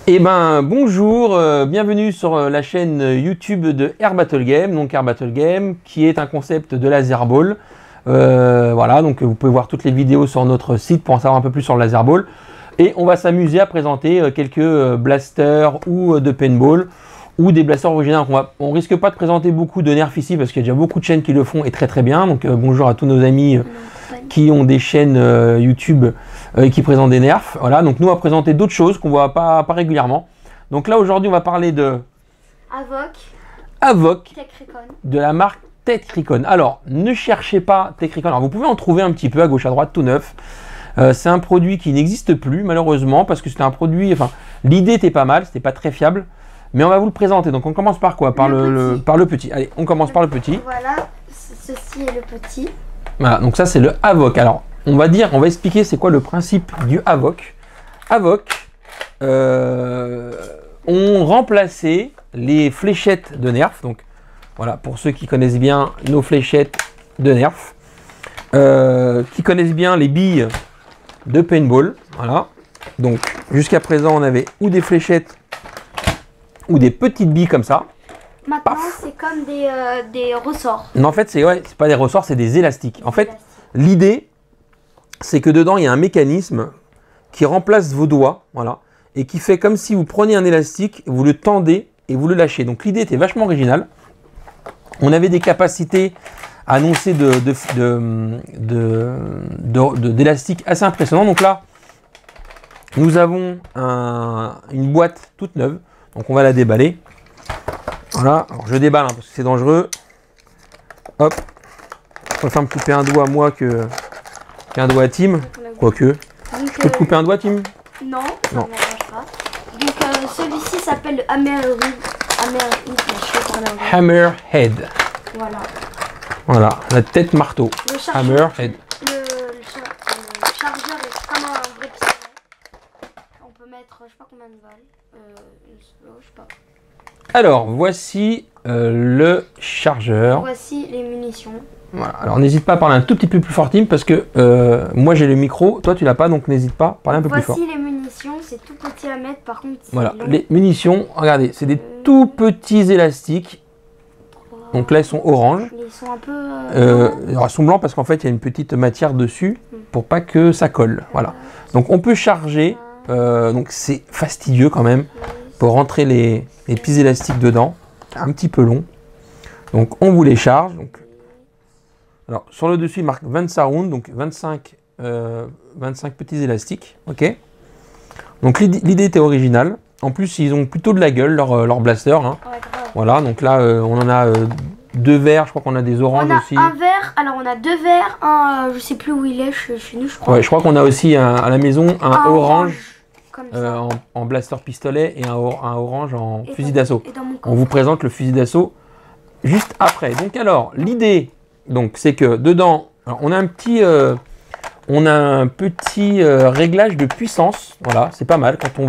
Eh ben bonjour, bienvenue sur la chaîne YouTube de Air Battle Game, donc Air Battle Game qui est un concept de laser ball. Voilà, donc vous pouvez voir toutes les vidéos sur notre site pour en savoir un peu plus sur le laser ball. Et on va s'amuser à présenter quelques blasters ou de paintball ou des blasters originaux. On risque pas de présenter beaucoup de nerfs ici parce qu'il y a déjà beaucoup de chaînes qui le font et très très bien. Donc bonjour à tous nos amis qui ont des chaînes YouTube qui présentent des nerfs. Voilà, donc nous on va présenter d'autres choses qu'on voit pas régulièrement. Donc là aujourd'hui on va parler de Avoc de la marque Techricon. Alors ne cherchez pas Techricon. Alors vous pouvez en trouver un petit peu à gauche à droite tout neuf. C'est un produit qui n'existe plus malheureusement parce que c'était un produit. Enfin, l'idée était pas mal, c'était pas très fiable. Mais on va vous le présenter. Donc on commence par quoi? Par le petit. Allez, on commence par le petit. Voilà, ceci est le petit. Voilà, donc ça c'est le Avoc. Alors on va expliquer c'est quoi le principe du Avoc. Avoc ont remplacé les fléchettes de Nerf. Donc voilà, pour ceux qui connaissent bien nos fléchettes de Nerf, qui connaissent bien les billes de paintball. Voilà. Donc jusqu'à présent on avait ou des fléchettes ou des petites billes comme ça. Maintenant c'est comme des ressorts. Non, en fait c'est pas des ressorts, c'est des élastiques. En fait l'idée c'est que dedans il y a un mécanisme qui remplace vos doigts, voilà, et qui fait comme si vous preniez un élastique, vous le tendez et vous le lâchez. Donc l'idée était vachement originale. On avait des capacités annoncées d'élastique assez impressionnantes. Donc là, nous avons une boîte toute neuve. Donc on va la déballer. Voilà, alors je déballe parce que c'est dangereux. Hop, je préfère me couper un doigt moi qu'un doigt à Tim. Quoique. Je peux te couper un doigt, Tim? Non, ça ne m'arrange pas. Donc celui-ci s'appelle le Hammerhead. Voilà. Voilà, la tête marteau. Hammerhead. Le chargeur est comme un vrai pistolet. On peut mettre, je sais pas combien de balles. Je sais pas. Alors, voici le chargeur. Voici les munitions. Voilà. Alors, n'hésite pas à parler un tout petit peu plus fort, Tim, parce que moi j'ai le micro, toi tu l'as pas, donc n'hésite pas à parler un peu plus fort. Voici les munitions, c'est tout petit à mettre, par contre. Voilà, les munitions, regardez, c'est des tout petits élastiques. Donc là, ils sont orange. Ils sont un peu. Ils sont blancs parce qu'en fait, il y a une petite matière dessus pour pas que ça colle. Voilà. Donc, on peut charger. Donc, c'est fastidieux quand même pour rentrer les petits élastiques dedans. C'est un petit peu long. Donc, on vous les charge. Donc, alors, sur le dessus, il marque 25 rounds, donc 25 petits élastiques. Ok. Donc, l'idée était originale. En plus, ils ont plutôt de la gueule, leur blaster. Hein. Ouais, voilà, donc là, on en a deux verts. Je crois qu'on a des oranges aussi. On a un vert, alors on a deux verts, un, je sais plus où il est chez nous, je crois. Ouais, je crois qu'on a aussi à la maison un orange comme ça. en blaster pistolet et un orange en fusil d'assaut. On vous vous présente le fusil d'assaut juste après. Donc alors, l'idée, c'est que dedans, alors, on a un petit réglage de puissance. Voilà, c'est pas mal. Quand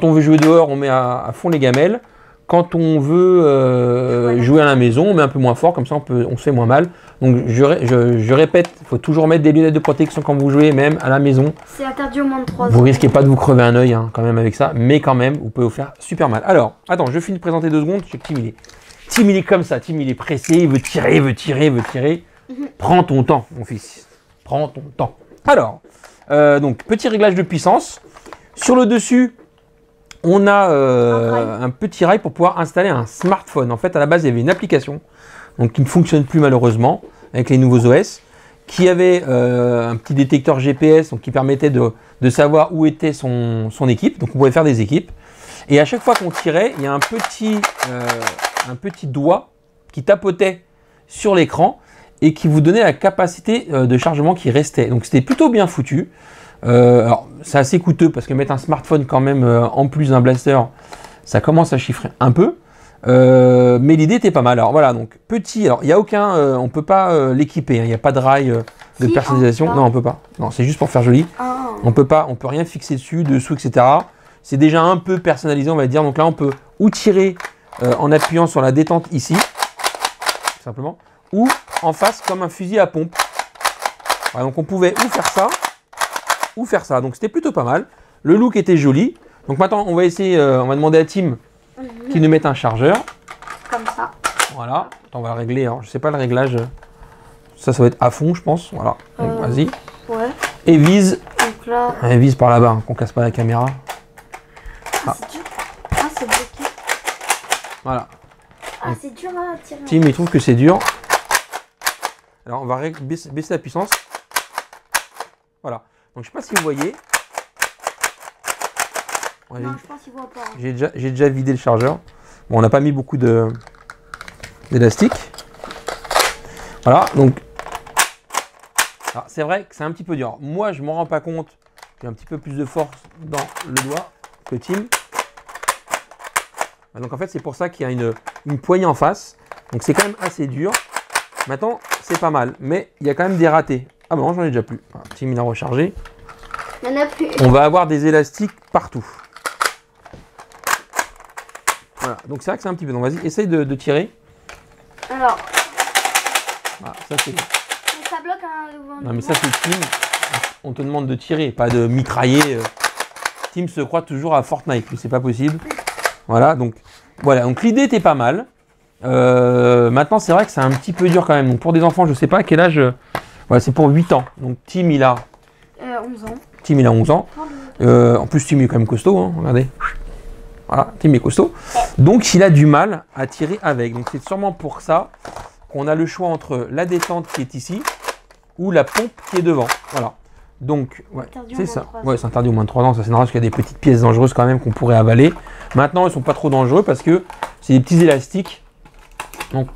on veut jouer dehors, on met à fond les gamelles. Quand on veut jouer à la maison, on met un peu moins fort, comme ça on se fait moins mal. Donc je répète, il faut toujours mettre des lunettes de protection quand vous jouez, même à la maison. C'est interdit au moins de 3 ans. Vous risquez pas de vous crever un œil hein, quand même avec ça, mais quand même, vous pouvez vous faire super mal. Alors, attends, je finis de présenter 2 secondes. Je sais que Tim il est comme ça, Tim il est pressé, il veut tirer, il veut tirer. Prends ton temps, mon fils. Prends ton temps. Alors, donc petit réglage de puissance. Sur le dessus, on a un petit rail pour pouvoir installer un smartphone. En fait, à la base, il y avait une application donc, qui ne fonctionne plus malheureusement avec les nouveaux OS, qui avait un petit détecteur GPS donc, qui permettait de savoir où était son équipe. Donc, on pouvait faire des équipes. Et à chaque fois qu'on tirait, il y a un petit doigt qui tapotait sur l'écran et qui vous donnait la capacité de chargement qui restait. Donc, c'était plutôt bien foutu. Alors, c'est assez coûteux parce que mettre un smartphone quand même en plus d'un blaster, ça commence à chiffrer un peu. Mais l'idée était pas mal. Alors voilà, donc petit. Alors il n'y a aucun, on peut pas l'équiper. Il n'y a pas de rail de personnalisation. Non, on peut pas. Non, c'est juste pour faire joli. On peut rien fixer dessus, dessous, etc. C'est déjà un peu personnalisé, on va dire. Donc là, on peut ou tirer en appuyant sur la détente ici, simplement, ou en face comme un fusil à pompe. Voilà, donc on pouvait ou faire ça. Donc c'était plutôt pas mal. Le look était joli. Donc maintenant, on va essayer, on va demander à Tim qu'il nous mette un chargeur. Comme ça. Voilà. On va régler, hein. Je sais pas le réglage. Ça va être à fond, je pense. Voilà. Donc vas-y. Ouais. Et vise. Donc là. Et vise par là-bas, hein, qu'on casse pas la caméra. Ah, c'est dur. Ah, c'est bloqué. Voilà. Ah, c'est dur à tirer. Tim, il trouve que c'est dur. Alors, on va baisser la puissance. Voilà. Donc, je sais pas si vous voyez. Ouais, Non, je pense qu'il voit pas. j'ai déjà vidé le chargeur. Bon, on n'a pas mis beaucoup d'élastique. Voilà. Donc, c'est vrai que c'est un petit peu dur. Moi, je ne m'en rends pas compte. J'ai un petit peu plus de force dans le doigt que Tim. Donc, en fait, c'est pour ça qu'il y a une poignée en face. Donc, c'est quand même assez dur. Maintenant, c'est pas mal, mais il y a quand même des ratés. Ah bon, j'en ai déjà plus. Voilà, Tim, il a rechargé. Il n'y en a plus. On va avoir des élastiques partout. Voilà, donc c'est vrai que c'est un petit peu. Donc vas-y, essaye de tirer. Alors. Voilà, ça c'est. Ça bloque un. Non, mais ça c'est Tim. On te demande de tirer, pas de mitrailler. Tim se croit toujours à Fortnite, mais c'est pas possible. Voilà, donc voilà. Donc l'idée était pas mal. Maintenant, c'est vrai que c'est un petit peu dur quand même. Donc, pour des enfants, je sais pas à quel âge. Voilà, c'est pour 8 ans. Donc, Tim, il a 11 ans. Tim, il a 11 ans. En plus, Tim est quand même costaud. Hein, regardez. Voilà, Tim est costaud. Donc, il a du mal à tirer avec. Donc, c'est sûrement pour ça qu'on a le choix entre la détente qui est ici ou la pompe qui est devant. Voilà. Donc, ouais, c'est ça. Ouais, c'est interdit au moins de 3 ans. Ça, c'est normal parce qu'il y a des petites pièces dangereuses quand même qu'on pourrait avaler. Maintenant, ils ne sont pas trop dangereux parce que c'est des petits élastiques. Donc,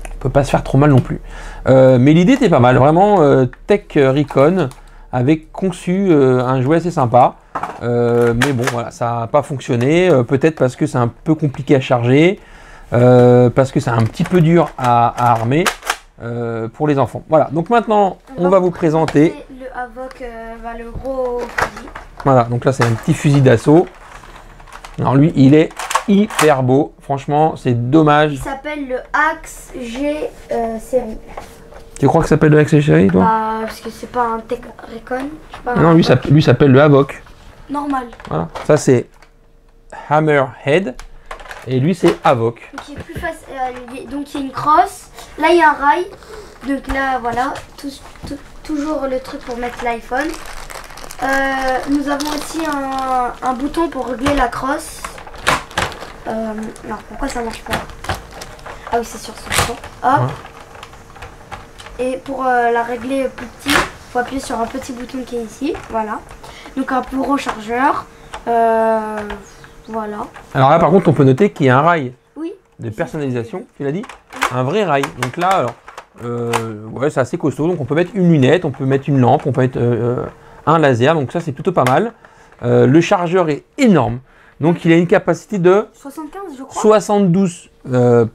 on ne peut pas se faire trop mal non plus. Mais l'idée était pas mal. Vraiment, Tech Recon avait conçu un jouet assez sympa. Mais bon, voilà, ça n'a pas fonctionné. Peut-être parce que c'est un peu compliqué à charger. Parce que c'est un petit peu dur à armer pour les enfants. Voilà, donc maintenant, on va vous présenter le Havoc, le gros fusil. Voilà, donc là, c'est un petit fusil d'assaut. Alors lui, il est hyper beau. Franchement, c'est dommage. Il s'appelle le Axe G série. Tu crois que ça s'appelle le Axe Série, toi? Parce que c'est pas un Tech Recon. Non, lui s'appelle le Havoc. Normal. Voilà, ça c'est Hammerhead. Et lui, c'est Havoc. Donc, il est plus facile. Donc, il y a une crosse. Là, il y a un rail. Donc là, voilà. Toujours le truc pour mettre l'iPhone. Nous avons aussi un bouton pour régler la crosse. Non, pourquoi ça marche pas? Ah oui, c'est sur ce bouton. Hop. Ouais. Et pour la régler plus petit, il faut appuyer sur un petit bouton qui est ici. Voilà. Donc un plus gros chargeur. Voilà. Alors là, par contre, on peut noter qu'il y a un rail de Oui. personnalisation. Tu l'as dit? Un vrai rail. Donc là, alors, ouais, c'est assez costaud. Donc on peut mettre une lunette, on peut mettre une lampe, on peut mettre un laser. Donc ça, c'est plutôt pas mal. Le chargeur est énorme. Donc il a une capacité de 75, je crois. 72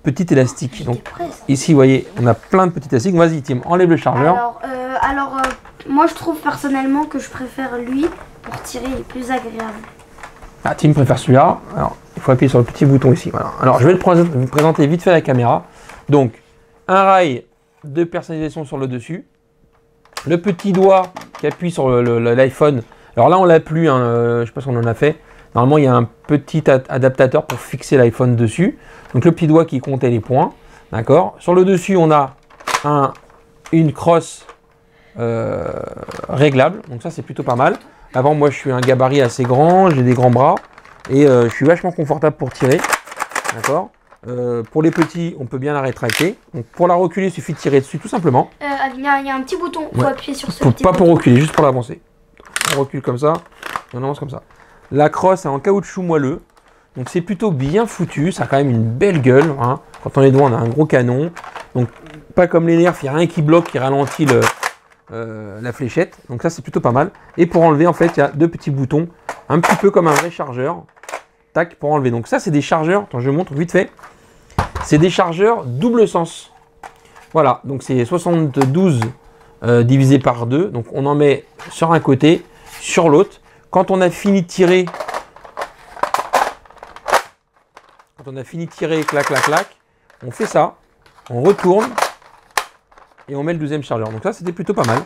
petits élastiques. Donc ici, vous voyez, on a plein de petits élastiques. Vas-y, Tim, enlève le chargeur. Alors, moi, je trouve personnellement que je préfère lui pour tirer, il est plus agréable. Ah, Tim préfère celui-là. Alors, il faut appuyer sur le petit bouton ici. Voilà. Alors, je vais vous présenter vite fait la caméra. Donc, un rail de personnalisation sur le dessus. Le petit doigt qui appuie sur l'iPhone. Alors là, on l'a plus. Hein, je ne sais pas si on en a fait. Normalement, il y a un petit adaptateur pour fixer l'iPhone dessus. Donc, le petit doigt qui comptait les points. D'accord. Sur le dessus, on a une crosse réglable. Donc, ça, c'est plutôt pas mal. Avant, moi, je suis un gabarit assez grand, j'ai des grands bras et je suis vachement confortable pour tirer. D'accord. Pour les petits, on peut bien la rétracter. Donc, pour la reculer, il suffit de tirer dessus tout simplement. Il y a un petit bouton, il faut appuyer sur ce petit Pas bouton. pour reculer, juste pour l'avancer. On recule comme ça, et on avance comme ça. La crosse est en caoutchouc moelleux, donc c'est plutôt bien foutu. Ça a quand même une belle gueule. Hein. Quand on est devant, on a un gros canon. Donc, pas comme les nerfs, il n'y a rien qui bloque, qui ralentit la fléchette, donc ça c'est plutôt pas mal. Et pour enlever, en fait, il y a deux petits boutons, un petit peu comme un vrai chargeur. Tac, pour enlever. Donc ça c'est des chargeurs, attends, je vous montre vite fait. C'est des chargeurs double sens. Voilà, donc c'est 72 divisé par 2. Donc on en met sur un côté, sur l'autre. Quand on a fini de tirer, clac, clac, clac, on fait ça, on retourne. Et on met le deuxième chargeur. Donc ça, c'était plutôt pas mal.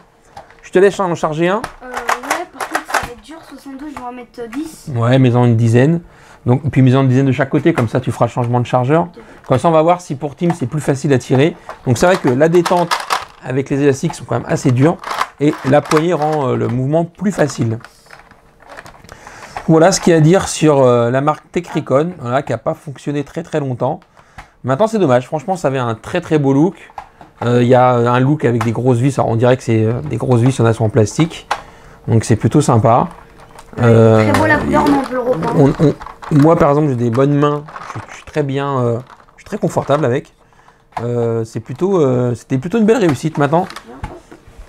Je te laisse en charger un. Ouais, par contre, ça va être dur. 72, je m'en va mettre 10. Ouais, mets-en une dizaine. Donc, puis mets-en une dizaine de chaque côté, comme ça tu feras le changement de chargeur. Comme ça on va voir si pour Tim c'est plus facile à tirer. Donc c'est vrai que la détente avec les élastiques sont quand même assez durs. Et la poignée rend le mouvement plus facile. Voilà ce qu'il y a à dire sur la marque Tekricon, voilà, qui n'a pas fonctionné très longtemps. Maintenant c'est dommage, franchement ça avait un très beau look. Il y a un look avec des grosses vis, alors on dirait que c'est des grosses vis, il y en a sont en plastique. Donc c'est plutôt sympa. Très beau la couleur, mais on peut le reprendre. Moi par exemple j'ai des bonnes mains, je suis très bien, je suis très confortable avec. C'était plutôt une belle réussite maintenant.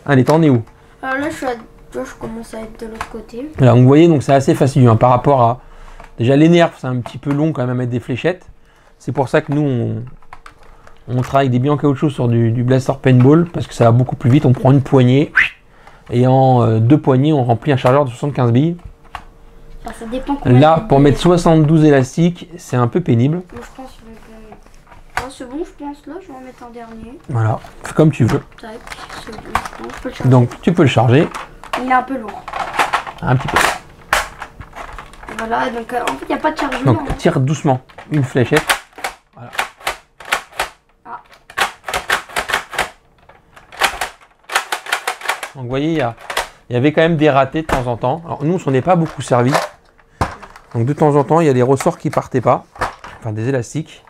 Allez, t'en es où? Alors là je commence à être de l'autre côté. Là, vous voyez, donc c'est assez facile hein, par rapport à... Déjà les nerfs, c'est un petit peu long quand même à mettre des fléchettes. C'est pour ça que nous, on travaille avec des billes en caoutchouc sur du blaster paintball, parce que ça va beaucoup plus vite. On prend une poignée, et en 2 poignées, on remplit un chargeur de 75 billes. Alors, ça dépend là, pour mettre 72 élastiques, c'est un peu pénible. Moi, je pense que c'est bon, je pense. Là, je vais en mettre un dernier. Voilà, fais comme tu veux. Tac, c'est bon, je peux le charger. Donc, tu peux le charger. Il est un peu lourd. Un petit peu. Voilà, donc en fait, il n'y a pas de chargement. Donc, tire doucement une fléchette. Voilà. Ah. Donc, vous voyez, il y avait quand même des ratés de temps en temps. Alors, nous, on s'en est pas beaucoup servi. Donc, de temps en temps, il y a des ressorts qui partaient pas. Enfin, des élastiques.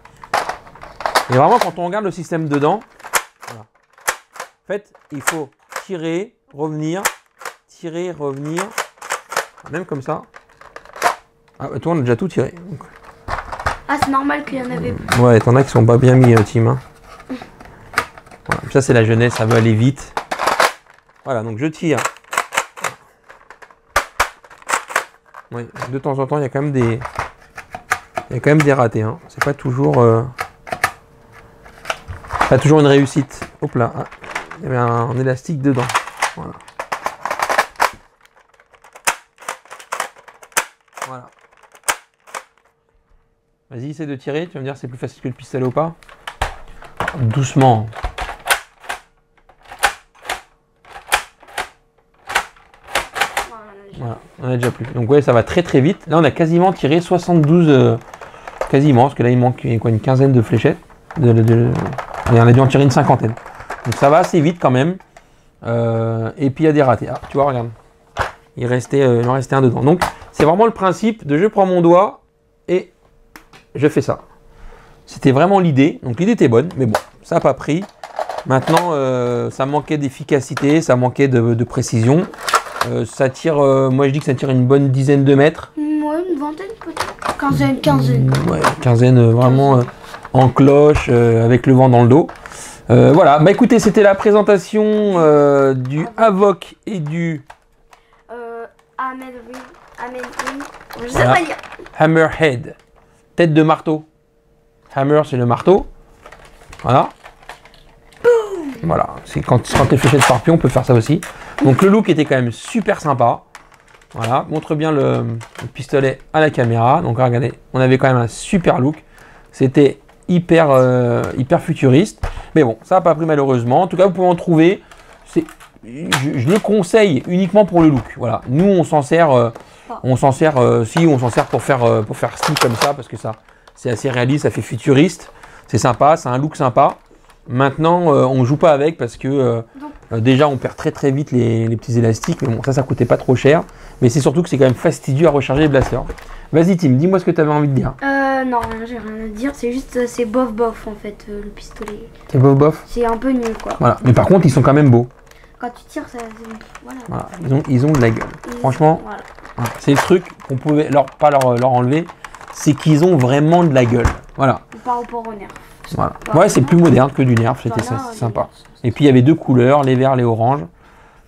Et vraiment, quand on regarde le système dedans, voilà. En fait, il faut tirer, revenir, tirer, revenir. Même comme ça. Ah, toi, on a déjà tout tiré. Donc. Ah, c'est normal qu'il y en avait plus. Ouais, t'en as qui sont pas bien mis, Tim. Hein. Voilà. Ça, c'est la jeunesse, ça veut aller vite. Voilà, donc je tire. Oui, de temps en temps, il y a quand même des ratés. Hein. C'est pas toujours une réussite. Hop là, ah, il y avait un élastique dedans. Voilà. Voilà. Vas-y, essaie de tirer. Tu vas me dire si c'est plus facile que le pistolet ou pas. Doucement. Voilà, on a déjà plus. Donc ouais, ça va très vite. Là, on a quasiment tiré 72, quasiment, parce que là, il manque quoi, une quinzaine de fléchettes. Et on a dû en tirer une cinquantaine. Donc ça va assez vite quand même. Et puis il y a des ratés. Ah, tu vois, regarde. Il en restait un dedans. Donc c'est vraiment le principe de je prends mon doigt et je fais ça. C'était vraiment l'idée. Donc l'idée était bonne, mais bon, ça n'a pas pris. Maintenant, ça manquait d'efficacité, ça manquait de précision. Ça tire, moi je dis que ça tire une bonne dizaine de mètres. Ouais, une vingtaine peut-être. Quinzaine. Ouais, quinzaine vraiment en cloche, avec le vent dans le dos. Voilà, bah écoutez, c'était la présentation du Havoc et du je sais pas lire. Hammerhead. Tête de marteau. Hammer, c'est le marteau. Voilà. Voilà, c'est quand tu es fléchette par pion, on peut faire ça aussi. Donc le look était quand même super sympa. Voilà, montre bien le pistolet à la caméra. Donc regardez, on avait quand même un super look. C'était hyper futuriste. Mais bon, ça n'a pas pris malheureusement. En tout cas, vous pouvez en trouver. Je le conseille uniquement pour le look. Voilà, nous on s'en sert, pour faire style comme ça parce que ça, c'est assez réaliste, ça fait futuriste. C'est sympa, c'est un look sympa. Maintenant, on joue pas avec parce que déjà on perd très vite les petits élastiques. Mais bon, ça coûtait pas trop cher. Mais c'est surtout que c'est quand même fastidieux à recharger les blasters. Vas-y Tim, dis-moi ce que tu avais envie de dire. Non, j'ai rien à dire. C'est juste, c'est bof en fait, le pistolet. C'est bof. C'est un peu nul quoi. Voilà. Mais par contre, ils sont quand même beaux. Quand tu tires, ça. Voilà. Voilà. Ils ont de la gueule. Franchement, voilà. C'est le truc qu'on pouvait pas leur enlever. C'est qu'ils ont vraiment de la gueule. Voilà. Par rapport au nerf. Voilà. Ouais, c'est plus moderne que du nerf, c'était sympa. Et puis il y avait deux couleurs, les verts, les oranges.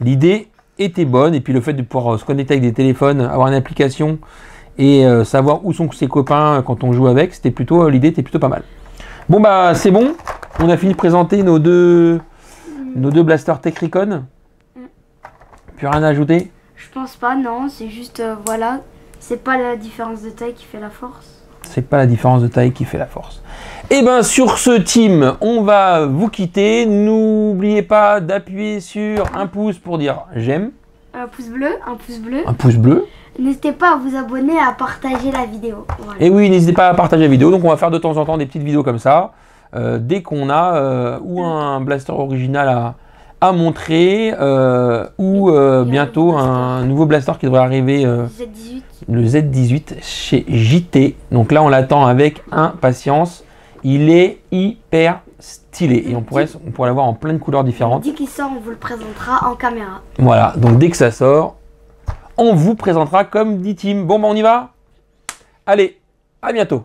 L'idée était bonne, et puis le fait de pouvoir se connecter avec des téléphones, avoir une application et savoir où sont ses copains quand on joue avec, l'idée était plutôt pas mal. Bon bah c'est bon, on a fini de présenter nos deux blasters Tekricon. Plus rien à ajouter? Je pense pas, non, c'est juste voilà, c'est pas la différence de taille qui fait la force. C'est pas la différence de taille qui fait la force. Et bien sur ce team, on va vous quitter. N'oubliez pas d'appuyer sur un pouce pour dire j'aime. un pouce bleu, un pouce bleu. Un pouce bleu. N'hésitez pas à vous abonner et à partager la vidéo. Voilà. Et oui, n'hésitez pas à partager la vidéo. Donc on va faire de temps en temps des petites vidéos comme ça. Dès qu'on a ou un blaster original à montrer ou bientôt un nouveau blaster qui devrait arriver, Z18. le Z18 chez JT. Donc là on l'attend avec impatience. Il est hyper stylé et on pourrait l'avoir en plein de couleurs différentes. Dès qu'il sort, on vous le présentera en caméra. Voilà, donc dès que ça sort, on vous présentera comme dit Tim. Bon, ben on y va. Allez, à bientôt.